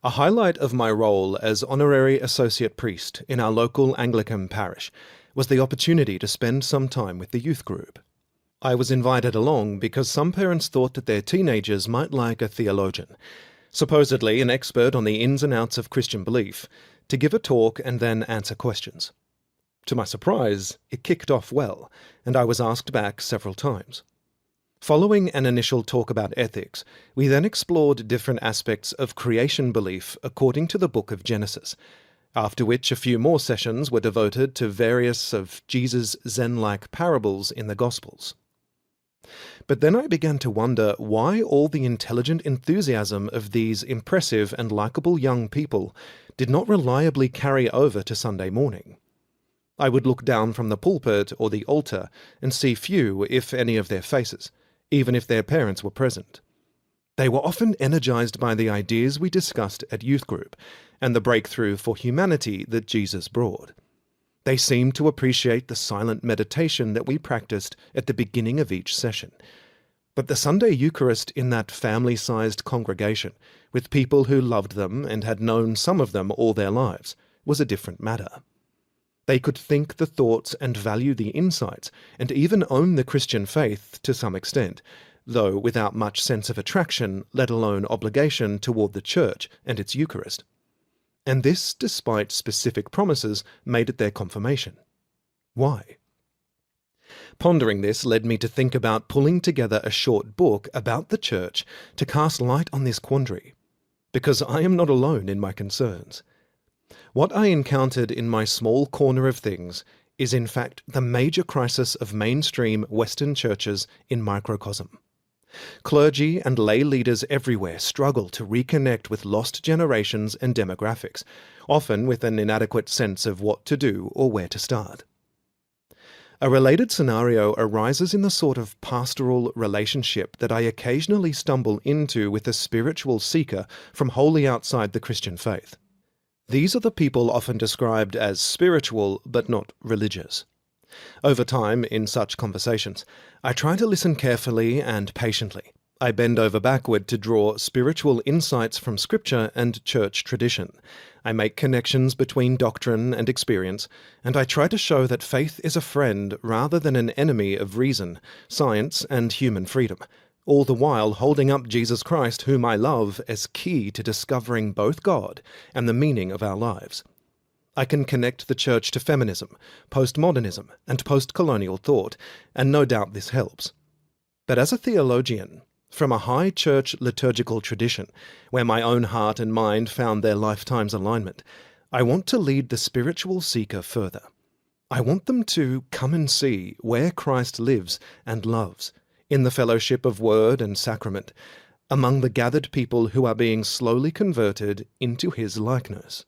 A highlight of my role as honorary associate priest in our local Anglican parish was the opportunity to spend some time with the youth group. I was invited along because some parents thought that their teenagers might like a theologian, supposedly an expert on the ins and outs of Christian belief, to give a talk and then answer questions. To my surprise, it kicked off well, and I was asked back several times. Following an initial talk about ethics, we then explored different aspects of creation belief according to the book of Genesis, after which a few more sessions were devoted to various of Jesus' Zen-like parables in the Gospels. But then I began to wonder why all the intelligent enthusiasm of these impressive and likable young people did not reliably carry over to Sunday morning. I would look down from the pulpit or the altar and see few, if any, of their faces, even if their parents were present. They were often energized by the ideas we discussed at youth group and the breakthrough for humanity that Jesus brought. They seemed to appreciate the silent meditation that we practiced at the beginning of each session. But the Sunday Eucharist in that family-sized congregation, with people who loved them and had known some of them all their lives, was a different matter. They could think the thoughts and value the insights, and even own the Christian faith to some extent, though without much sense of attraction, let alone obligation toward the Church and its Eucharist. And this despite specific promises made at their confirmation. Why? Pondering this led me to think about pulling together a short book about the Church to cast light on this quandary, because I am not alone in my concerns. What I encountered in my small corner of things is in fact the major crisis of mainstream Western churches in microcosm. Clergy and lay leaders everywhere struggle to reconnect with lost generations and demographics, often with an inadequate sense of what to do or where to start. A related scenario arises in the sort of pastoral relationship that I occasionally stumble into with a spiritual seeker from wholly outside the Christian faith. These are the people often described as spiritual but not religious. Over time, in such conversations, I try to listen carefully and patiently. I bend over backward to draw spiritual insights from Scripture and church tradition. I make connections between doctrine and experience, and I try to show that faith is a friend rather than an enemy of reason, science, and human freedom, all the while holding up Jesus Christ, whom I love, as key to discovering both God and the meaning of our lives. I can connect the Church to feminism, postmodernism, and post-colonial thought, and no doubt this helps. But as a theologian, from a high church liturgical tradition, where my own heart and mind found their lifetime's alignment, I want to lead the spiritual seeker further. I want them to come and see where Christ lives and loves, in the fellowship of word and sacrament, among the gathered people who are being slowly converted into his likeness.